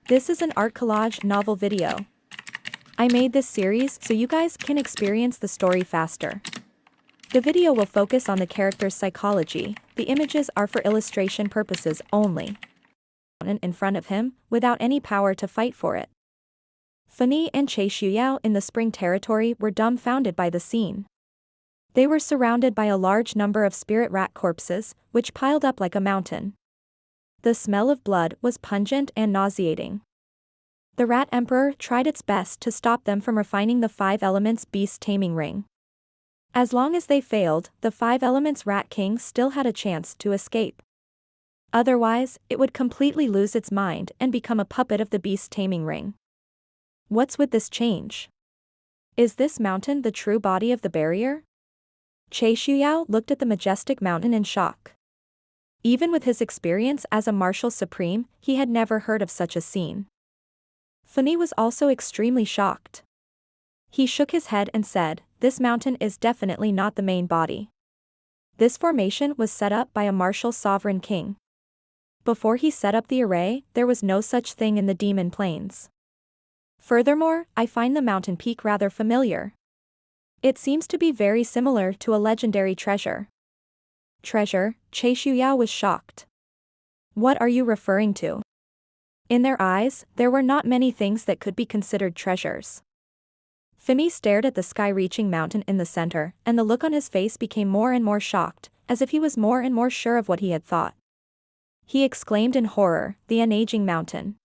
This is an art collage novel video. I made this series so you guys can experience the story faster. The video will focus on the character's psychology, the images are for illustration purposes only. In front of him, without any power to fight for it. Fanny and Che Shuyao in the Spring Territory were dumbfounded by the scene. They were surrounded by a large number of spirit rat corpses, which piled up like a mountain. The smell of blood was pungent and nauseating. The Rat Emperor tried its best to stop them from refining the Five Elements beast taming ring. As long as they failed, the Five Elements Rat King still had a chance to escape. Otherwise, it would completely lose its mind and become a puppet of the beast taming ring. What's with this change? Is this mountain the true body of the barrier? Che Shuyao looked at the majestic mountain in shock. Even with his experience as a martial supreme, he had never heard of such a scene. Fanny was also extremely shocked. He shook his head and said, "This mountain is definitely not the main body. This formation was set up by a martial sovereign king. Before he set up the array, there was no such thing in the Demon Plains. Furthermore, I find the mountain peak rather familiar. It seems to be very similar to a legendary treasure." Treasure? Che Shuyao was shocked. What are you referring to? In their eyes, there were not many things that could be considered treasures. Fanny stared at the sky-reaching mountain in the center, and the look on his face became more and more shocked, as if he was more and more sure of what he had thought. He exclaimed in horror, "The unaging mountain.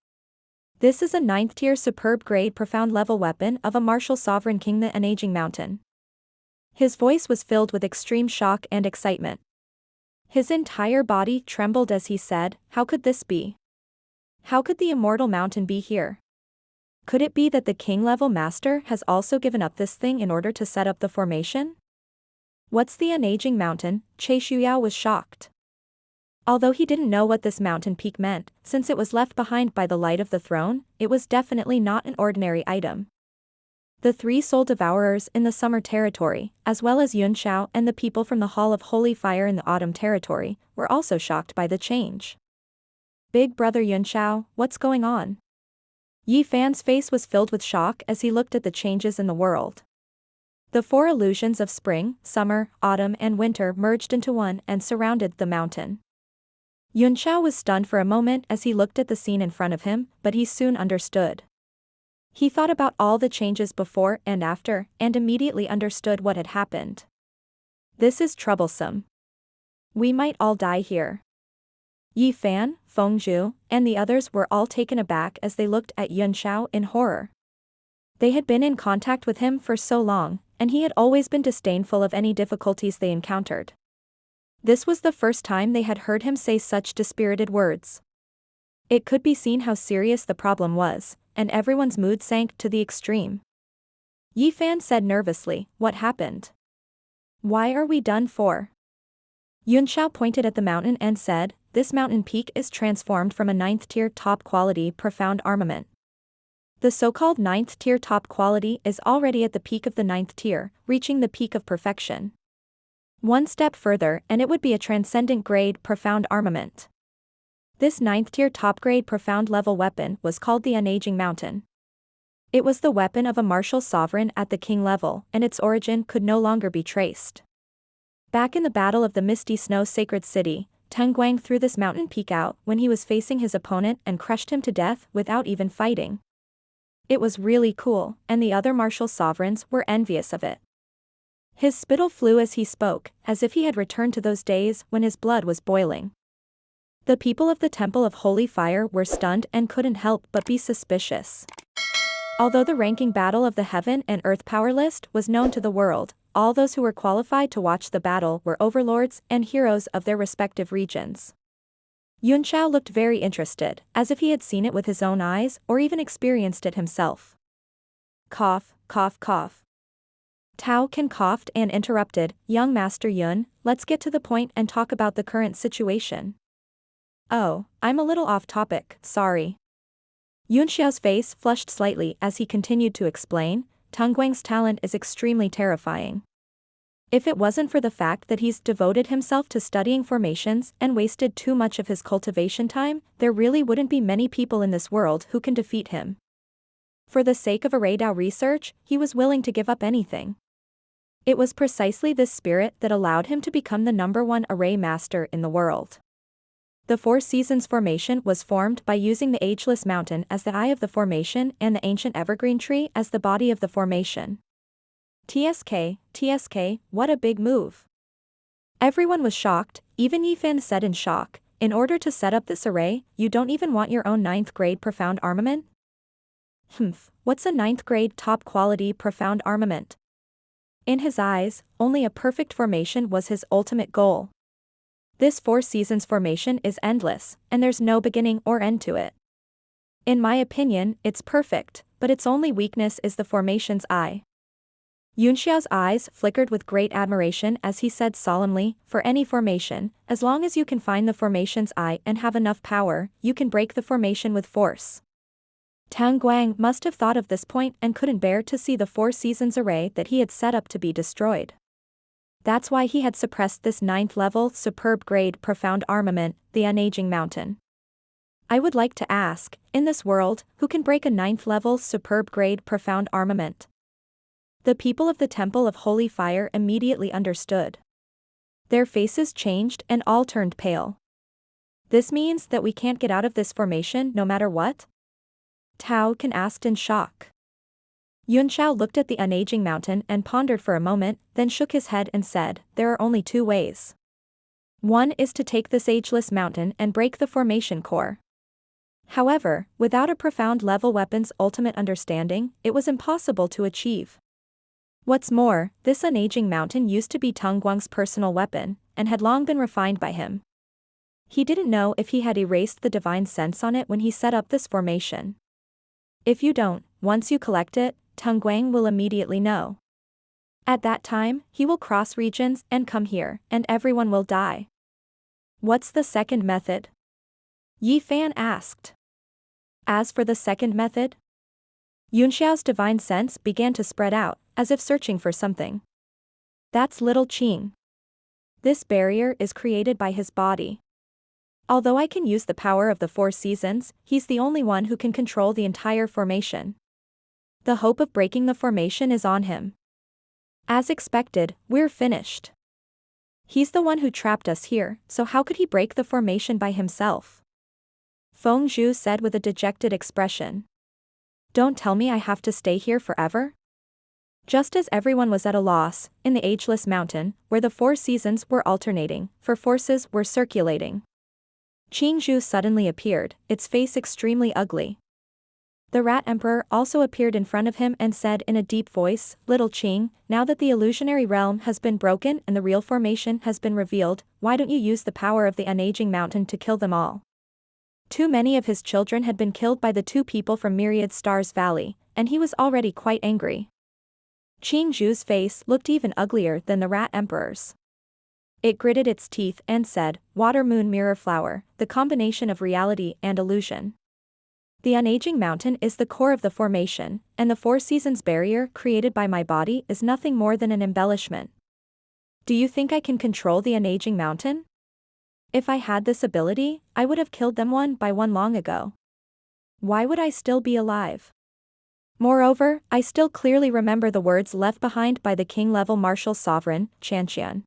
This is a 9th-tier superb-grade profound-level weapon of a martial sovereign king, the unaging mountain." His voice was filled with extreme shock and excitement. His entire body trembled as he said, "How could this be? How could the immortal mountain be here? Could it be that the king-level master has also given up this thing in order to set up the formation? What's the unaging mountain?" Che Shuyao was shocked. Although he didn't know what this mountain peak meant, since it was left behind by the light of the throne, it was definitely not an ordinary item. The 3 soul devourers in the Summer Territory, as well as Yun Xiao and the people from the Hall of Holy Fire in the Autumn Territory, were also shocked by the change. "Big brother Yun Xiao, what's going on?" Yi Fan's face was filled with shock as he looked at the changes in the world. The 4 illusions of spring, summer, autumn and winter merged into one and surrounded the mountain. Yun Xiao was stunned for a moment as he looked at the scene in front of him, but he soon understood. He thought about all the changes before and after, and immediately understood what had happened. This is troublesome. We might all die here. Yi Fan, Feng Zhu, and the others were all taken aback as they looked at Yun Xiao in horror. They had been in contact with him for so long, and he had always been disdainful of any difficulties they encountered. This was the first time they had heard him say such dispirited words. It could be seen how serious the problem was, and everyone's mood sank to the extreme. Yi Fan said nervously, "What happened? Why are we done for?" Yun Xiao pointed at the mountain and said, "This mountain peak is transformed from a 9th-tier top-quality profound armament. The so-called 9th-tier top quality is already at the peak of the 9th tier, reaching the peak of perfection. One step further and it would be a transcendent grade profound armament. This 9th-tier top-grade profound-level weapon was called the unaging mountain. It was the weapon of a martial sovereign at the king level, and its origin could no longer be traced. Back in the Battle of the Misty Snow Sacred City, Teng Guang threw this mountain peak out when he was facing his opponent and crushed him to death without even fighting. It was really cool, and the other martial sovereigns were envious of it." His spittle flew as he spoke, as if he had returned to those days when his blood was boiling. The people of the Temple of Holy Fire were stunned and couldn't help but be suspicious. Although the ranking battle of the Heaven and Earth power list was known to the world, all those who were qualified to watch the battle were overlords and heroes of their respective regions. Yun Xiao looked very interested, as if he had seen it with his own eyes or even experienced it himself. Cough, cough, cough. Tao Can coughed and interrupted, "Young Master Yun, let's get to the point and talk about the current situation." "Oh, I'm a little off topic, sorry." Yun Xiao's face flushed slightly as he continued to explain, "Teng Guang's talent is extremely terrifying. If it wasn't for the fact that he's devoted himself to studying formations and wasted too much of his cultivation time, there really wouldn't be many people in this world who can defeat him. For the sake of array Dao research, he was willing to give up anything. It was precisely this spirit that allowed him to become the #1 array master in the world. The Four Seasons formation was formed by using the ageless mountain as the eye of the formation and the ancient evergreen tree as the body of the formation. TSK, what a big move. Everyone was shocked, even Yifan said in shock, in order to set up this array, you don't even want your own 9th grade profound armament? What's a 9th grade top quality profound armament? In his eyes, only a perfect formation was his ultimate goal. This Four Seasons formation is endless, and there's no beginning or end to it. In my opinion, it's perfect, but its only weakness is the formation's eye. Yunxiao's eyes flickered with great admiration as he said solemnly, for any formation, as long as you can find the formation's eye and have enough power, you can break the formation with force. Tang Guang must have thought of this point and couldn't bear to see the Four Seasons array that he had set up to be destroyed. That's why he had suppressed this 9th level superb grade profound armament, the unaging mountain. I would like to ask, in this world, who can break a 9th level superb grade profound armament? The people of the Temple of Holy Fire immediately understood. Their faces changed and all turned pale. This means that we can't get out of this formation no matter what? Tao Can asked in shock. Yunxiao looked at the unaging mountain and pondered for a moment, then shook his head and said, there are only two ways. One is to take this ageless mountain and break the formation core. However, without a profound level weapon's ultimate understanding, it was impossible to achieve. What's more, this unaging mountain used to be Tang Guang's personal weapon, and had long been refined by him. He didn't know if he had erased the divine sense on it when he set up this formation. If you don't, once you collect it, Tang Guang will immediately know. At that time, he will cross regions and come here, and everyone will die. What's the second method? Yi Fan asked. As for the second method? Yunxiao's divine sense began to spread out, as if searching for something. That's little Qing. This barrier is created by his body. Although I can use the power of the Four Seasons, he's the only one who can control the entire formation. The hope of breaking the formation is on him. As expected, we're finished. He's the one who trapped us here, so how could he break the formation by himself? Feng Zhu said with a dejected expression. Don't tell me I have to stay here forever? Just as everyone was at a loss, in the ageless mountain, where the Four Seasons were alternating, for forces were circulating. Qing Zhu suddenly appeared, its face extremely ugly. The Rat Emperor also appeared in front of him and said in a deep voice, Little Qing, now that the illusionary realm has been broken and the real formation has been revealed, why don't you use the power of the unaging mountain to kill them all? Too many of his children had been killed by the two people from Myriad Stars Valley, and he was already quite angry. Qing Zhu's face looked even uglier than the Rat Emperor's. It gritted its teeth and said, Water Moon Mirror Flower, the combination of reality and illusion. The unaging mountain is the core of the formation, and the Four Seasons barrier created by my body is nothing more than an embellishment. Do you think I can control the unaging mountain? If I had this ability, I would have killed them one by one long ago. Why would I still be alive? Moreover, I still clearly remember the words left behind by the king-level martial sovereign, Chanqian.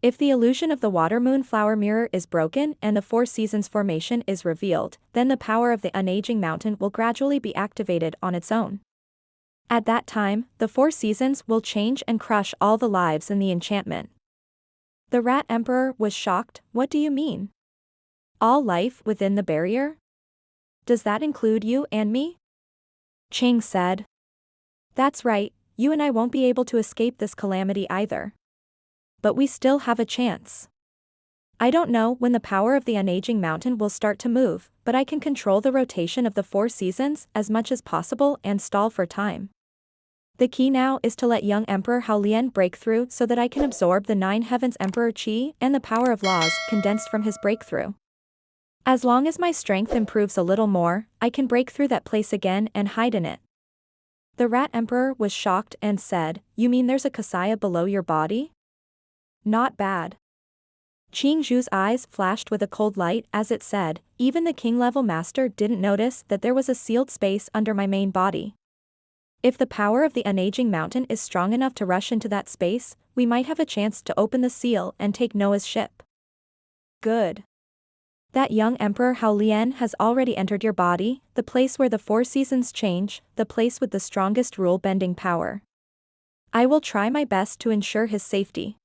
If the illusion of the Water Moon Flower Mirror is broken and the Four Seasons formation is revealed, then the power of the unaging mountain will gradually be activated on its own. At that time, the Four Seasons will change and crush all the lives in the enchantment. The Rat Emperor was shocked. What do you mean? All life within the barrier? Does that include you and me? Qing said. That's right, you and I won't be able to escape this calamity either. But we still have a chance. I don't know when the power of the unaging mountain will start to move, but I can control the rotation of the Four Seasons as much as possible and stall for time. The key now is to let young Emperor Hao Lian break through so that I can absorb the 9 Heavens Emperor Qi and the power of laws condensed from his breakthrough. As long as my strength improves a little more, I can break through that place again and hide in it. The Rat Emperor was shocked and said, You mean there's a Kasaya below your body? Not bad. Qing Zhu's eyes flashed with a cold light as it said, even the king-level master didn't notice that there was a sealed space under my main body. If the power of the unaging mountain is strong enough to rush into that space, we might have a chance to open the seal and take Noah's ship. Good. That young Emperor Hao Lian has already entered your body, the place where the four seasons change, the place with the strongest rule-bending power. I will try my best to ensure his safety.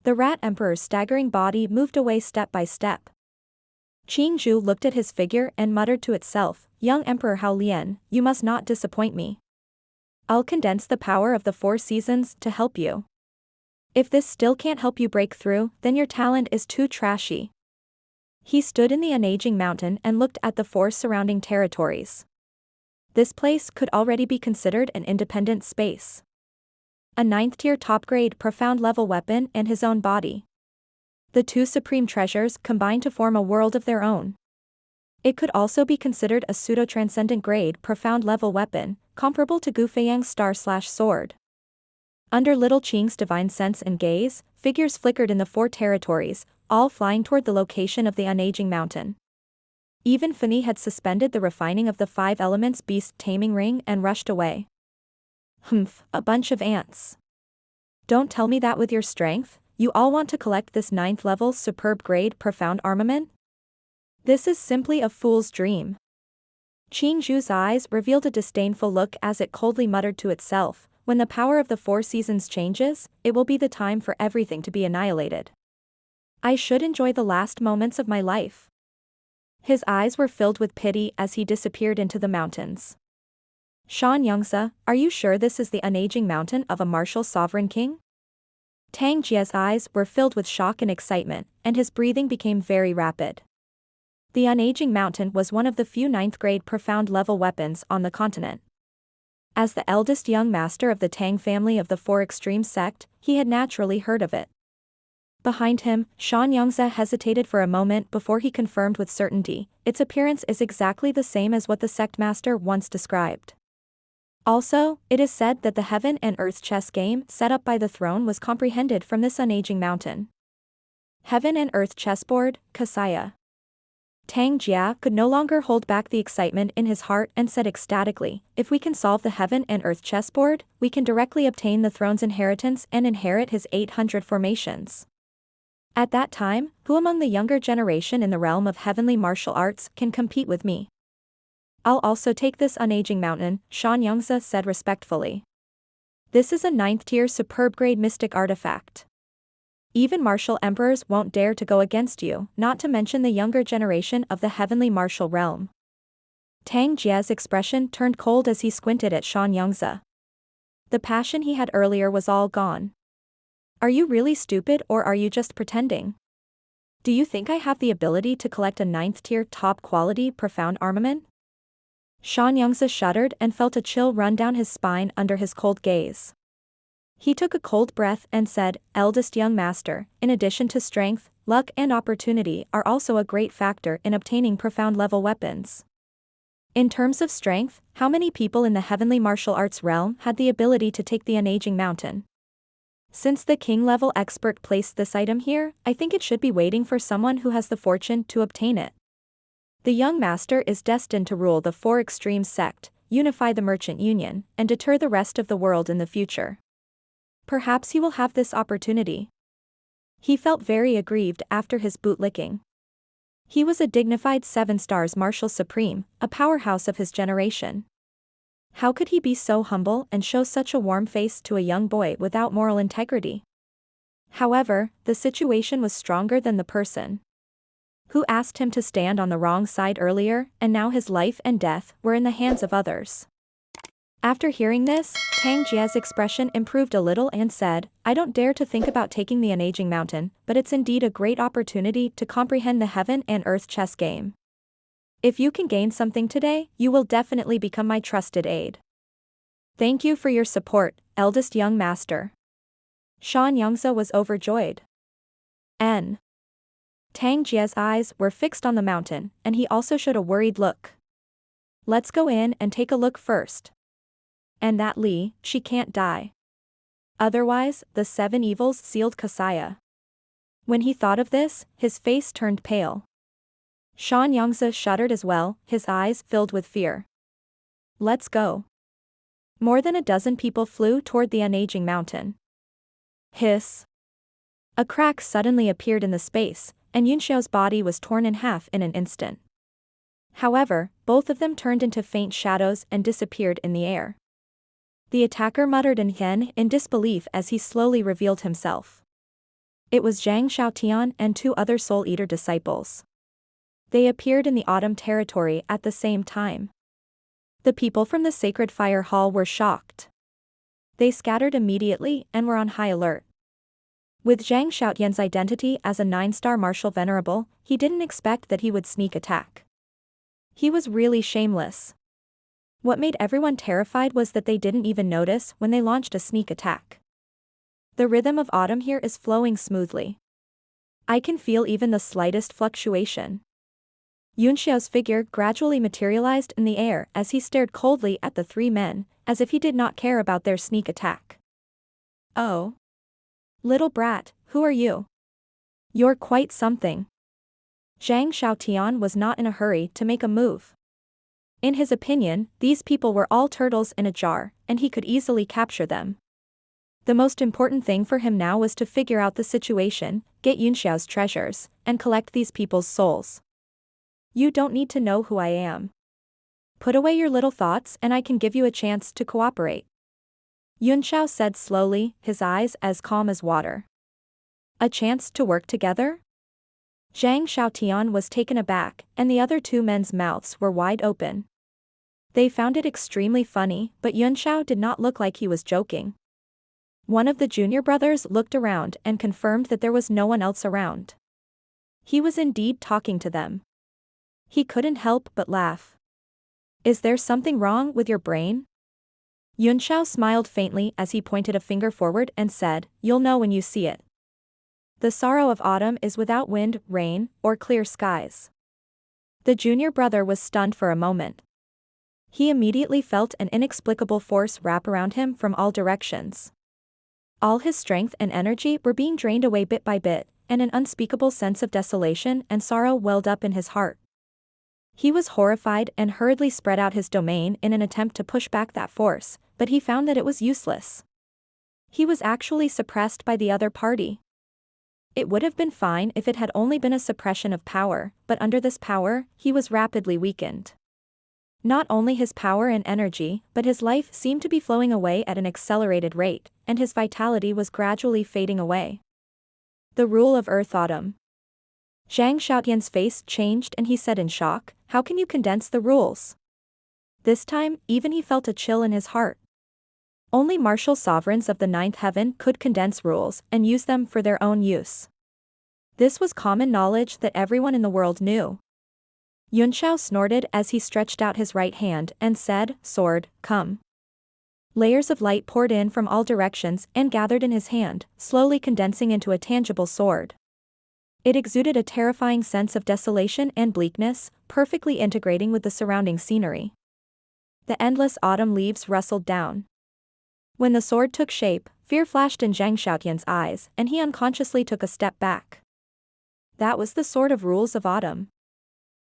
The Rat Emperor's staggering body moved away step by step. Qing Zhu looked at his figure and muttered to itself, young Emperor Hao Lian, you must not disappoint me. I'll condense the power of the four seasons to help you. If this still can't help you break through, then your talent is too trashy. He stood in the unaging mountain and looked at the four surrounding territories. This place could already be considered an independent space. A 9th-tier top-grade profound-level weapon and his own body. The two supreme treasures combine to form a world of their own. It could also be considered a pseudo-transcendent grade profound-level weapon, comparable to Gu Feiyang's star/sword. Under little Qing's divine sense and gaze, figures flickered in the four territories, all flying toward the location of the unaging mountain. Even Fani had suspended the refining of the 5 elements beast taming ring and rushed away. Humph, a bunch of ants. Don't tell me that with your strength, you all want to collect this 9th-level superb grade profound armament? This is simply a fool's dream. Qing Zhu's eyes revealed a disdainful look as it coldly muttered to itself, when the power of the four seasons changes, it will be the time for everything to be annihilated. I should enjoy the last moments of my life. His eyes were filled with pity as he disappeared into the mountains. Shan Yongzi, are you sure this is the unaging mountain of a martial sovereign king? Tang Jie's eyes were filled with shock and excitement, and his breathing became very rapid. The unaging mountain was one of the few 9th-grade profound-level weapons on the continent. As the eldest young master of the Tang family of the Four Extremes sect, he had naturally heard of it. Behind him, Shan Yongzi hesitated for a moment before he confirmed with certainty, its appearance is exactly the same as what the sect master once described. Also, it is said that the heaven and earth chess game set up by the throne was comprehended from this unaging mountain. Heaven and earth chessboard, Kasaya. Tang Jia could no longer hold back the excitement in his heart and said ecstatically, if we can solve the heaven and earth chessboard, we can directly obtain the throne's inheritance and inherit his 800 formations. At that time, who among the younger generation in the realm of heavenly martial arts can compete with me? I'll also take this unaging mountain, Shan Yongzi said respectfully. This is a 9th-tier superb-grade mystic artifact. Even martial emperors won't dare to go against you, not to mention the younger generation of the heavenly martial realm. Tang Jie's expression turned cold as he squinted at Shan Yongzi. The passion he had earlier was all gone. Are you really stupid or are you just pretending? Do you think I have the ability to collect a 9th-tier top-quality profound armament? Shan Yongzi shuddered and felt a chill run down his spine under his cold gaze. He took a cold breath and said, eldest young master, in addition to strength, luck and opportunity are also a great factor in obtaining profound-level weapons. In terms of strength, how many people in the heavenly martial arts realm had the ability to take the unaging mountain? Since the king-level expert placed this item here, I think it should be waiting for someone who has the fortune to obtain it. The young master is destined to rule the Four Extremes sect, unify the merchant union, and deter the rest of the world in the future. Perhaps he will have this opportunity. He felt very aggrieved after his bootlicking. He was a dignified 7 stars martial supreme, a powerhouse of his generation. How could he be so humble and show such a warm face to a young boy without moral integrity? However, the situation was stronger than the person who asked him to stand on the wrong side earlier, and now his life and death were in the hands of others. After hearing this, Tang Jie's expression improved a little and said, I don't dare to think about taking the unaging mountain, but it's indeed a great opportunity to comprehend the heaven and earth chess game. If you can gain something today, you will definitely become my trusted aide. Thank you for your support, eldest young master. Shan Yongzi was overjoyed. Tang Jie's eyes were fixed on the mountain, and he also showed a worried look. Let's go in and take a look first. And that Li, she can't die. Otherwise, the 7 evils sealed Kasaya. When he thought of this, his face turned pale. Shan Yangzi shuddered as well, his eyes filled with fear. Let's go. More than a dozen people flew toward the unaging mountain. Hiss. A crack suddenly appeared in the space, and Yunxiao's body was torn in half in an instant. However, both of them turned into faint shadows and disappeared in the air. The attacker muttered in disbelief as he slowly revealed himself. It was Zhang Xiaotian and 2 other Soul Eater disciples. They appeared in the autumn territory at the same time. The people from the Sacred Fire Hall were shocked. They scattered immediately and were on high alert. With Zhang Xiaotian's identity as a 9-star martial venerable, he didn't expect that he would sneak attack. He was really shameless. What made everyone terrified was that they didn't even notice when they launched a sneak attack. The rhythm of autumn here is flowing smoothly. I can feel even the slightest fluctuation. Yunxiao's figure gradually materialized in the air as he stared coldly at the 3 men, as if he did not care about their sneak attack. Oh. Little brat, who are you? You're quite something. Zhang Xiaotian was not in a hurry to make a move. In his opinion, these people were all turtles in a jar, and he could easily capture them. The most important thing for him now was to figure out the situation, get Yunxiao's treasures, and collect these people's souls. You don't need to know who I am. Put away your little thoughts and I can give you a chance to cooperate. Yunxiao said slowly, his eyes as calm as water. A chance to work together? Zhang Xiaotian was taken aback, and the other 2 men's mouths were wide open. They found it extremely funny, but Yunxiao did not look like he was joking. One of the junior brothers looked around and confirmed that there was no one else around. He was indeed talking to them. He couldn't help but laugh. Is there something wrong with your brain? Yunxiao smiled faintly as he pointed a finger forward and said, You'll know when you see it. The sorrow of autumn is without wind, rain, or clear skies. The junior brother was stunned for a moment. He immediately felt an inexplicable force wrap around him from all directions. All his strength and energy were being drained away bit by bit, and an unspeakable sense of desolation and sorrow welled up in his heart. He was horrified and hurriedly spread out his domain in an attempt to push back that force, but he found that it was useless. He was actually suppressed by the other party. It would have been fine if it had only been a suppression of power, but under this power, he was rapidly weakened. Not only his power and energy, but his life seemed to be flowing away at an accelerated rate, and his vitality was gradually fading away. The rule of Earth Autumn. Zhang Xiaotian's face changed and he said in shock, How can you condense the rules? This time, even he felt a chill in his heart. Only martial sovereigns of the 9th heaven could condense rules and use them for their own use. This was common knowledge that everyone in the world knew. Yunxiao snorted as he stretched out his right hand and said, Sword, come. Layers of light poured in from all directions and gathered in his hand, slowly condensing into a tangible sword. It exuded a terrifying sense of desolation and bleakness, perfectly integrating with the surrounding scenery. The endless autumn leaves rustled down. When the sword took shape, fear flashed in Zhang Xiaotian's eyes, and he unconsciously took a step back. That was the sort of rules of autumn.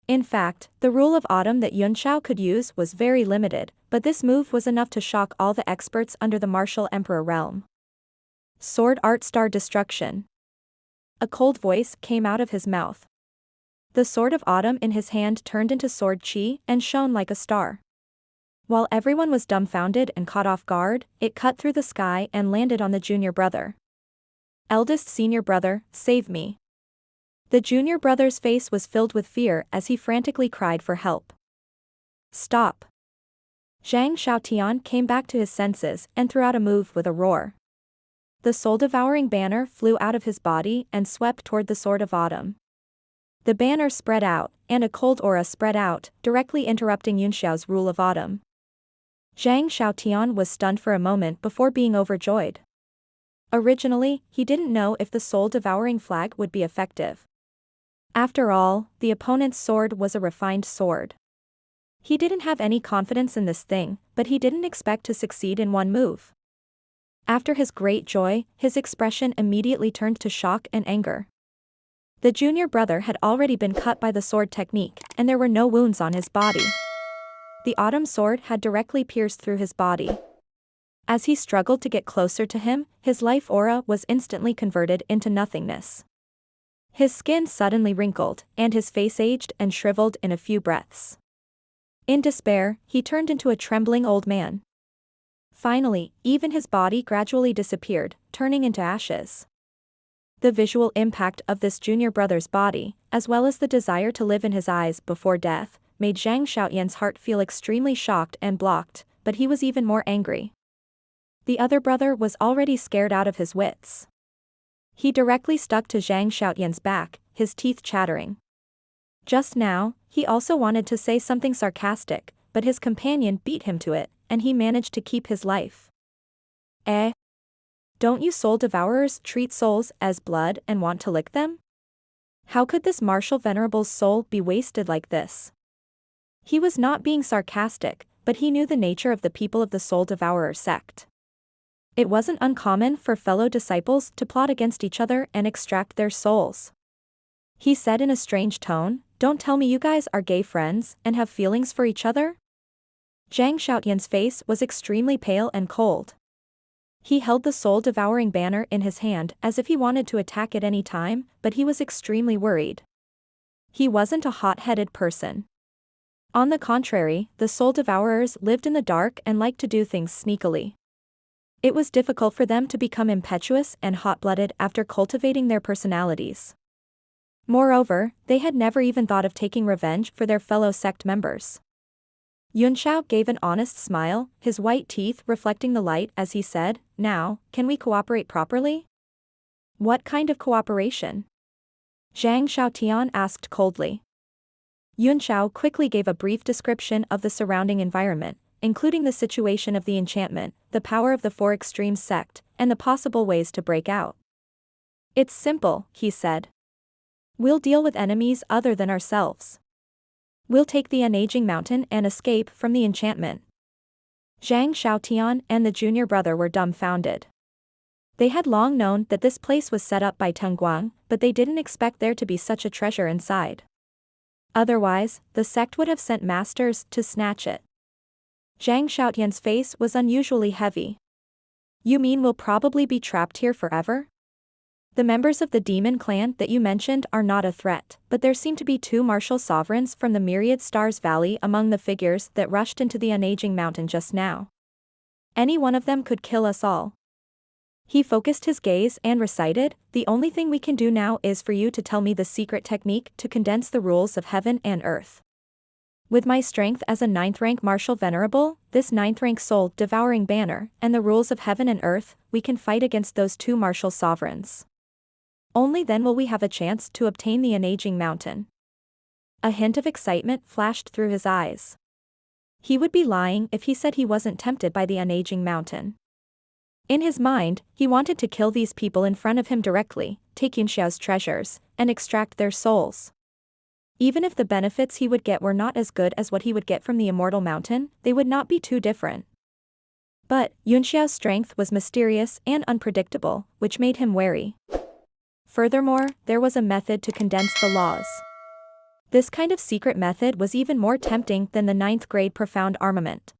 In fact, the rule of autumn that Yunxiao could use was very limited, but this move was enough to shock all the experts under the martial emperor realm. Sword Art Star Destruction. A cold voice came out of his mouth. The sword of autumn in his hand turned into sword chi and shone like a star. While everyone was dumbfounded and caught off guard, it cut through the sky and landed on the junior brother. Eldest senior brother, save me. The junior brother's face was filled with fear as he frantically cried for help. Stop. Zhang Xiaotian came back to his senses and threw out a move with a roar. The soul-devouring banner flew out of his body and swept toward the sword of autumn. The banner spread out, and a cold aura spread out, directly interrupting Yunxiao's rule of autumn. Zhang Xiaotian was stunned for a moment before being overjoyed. Originally, he didn't know if the soul-devouring flag would be effective. After all, the opponent's sword was a refined sword. He didn't have any confidence in this thing, but he didn't expect to succeed in one move. After his great joy, his expression immediately turned to shock and anger. The junior brother had already been cut by the sword technique, and there were no wounds on his body. The autumn sword had directly pierced through his body. As he struggled to get closer to him, his life aura was instantly converted into nothingness. His skin suddenly wrinkled, and his face aged and shriveled in a few breaths. In despair, he turned into a trembling old man. Finally, even his body gradually disappeared, turning into ashes. The visual impact of this junior brother's body, as well as the desire to live in his eyes before death, made Zhang Xiaotian's heart feel extremely shocked and blocked, but he was even more angry. The other brother was already scared out of his wits. He directly stuck to Zhang Xiaotian's back, his teeth chattering. Just now, he also wanted to say something sarcastic, but his companion beat him to it, and he managed to keep his life. Eh? Don't you soul devourers treat souls as blood and want to lick them? How could this martial venerable's soul be wasted like this? He was not being sarcastic, but he knew the nature of the people of the soul devourer sect. It wasn't uncommon for fellow disciples to plot against each other and extract their souls. He said in a strange tone, "Don't tell me you guys are gay friends and have feelings for each other?" Zhang Xiaotian's face was extremely pale and cold. He held the soul-devouring banner in his hand as if he wanted to attack at any time, but he was extremely worried. He wasn't a hot-headed person. On the contrary, the soul devourers lived in the dark and liked to do things sneakily. It was difficult for them to become impetuous and hot-blooded after cultivating their personalities. Moreover, they had never even thought of taking revenge for their fellow sect members. Yunxiao gave an honest smile, his white teeth reflecting the light as he said, "Now, can we cooperate properly?" "What kind of cooperation?" Zhang Xiaotian asked coldly. Yunxiao quickly gave a brief description of the surrounding environment, including the situation of the enchantment, the power of the Four Extremes sect, and the possible ways to break out. "It's simple," he said. "We'll deal with enemies other than ourselves. We'll take the unaging mountain and escape from the enchantment." Zhang Xiaotian and the junior brother were dumbfounded. They had long known that this place was set up by Teng Guang, but they didn't expect there to be such a treasure inside. Otherwise, the sect would have sent masters to snatch it. Zhang Xiaotian's face was unusually heavy. "You mean we'll probably be trapped here forever? The members of the demon clan that you mentioned are not a threat, but there seem to be two martial sovereigns from the Myriad Stars Valley among the figures that rushed into the unaging mountain just now. Any one of them could kill us all." He focused his gaze and recited, "The only thing we can do now is for you to tell me the secret technique to condense the rules of heaven and earth. With my strength as a 9th-rank martial venerable, this 9th-rank soul-devouring banner, and the rules of heaven and earth, we can fight against those two martial sovereigns. Only then will we have a chance to obtain the unaging mountain." A hint of excitement flashed through his eyes. He would be lying if he said he wasn't tempted by the unaging mountain. In his mind, he wanted to kill these people in front of him directly, take Yunxiao's treasures, and extract their souls. Even if the benefits he would get were not as good as what he would get from the immortal mountain, they would not be too different. But, Yunxiao's strength was mysterious and unpredictable, which made him wary. Furthermore, there was a method to condense the laws. This kind of secret method was even more tempting than the 9th grade profound armament.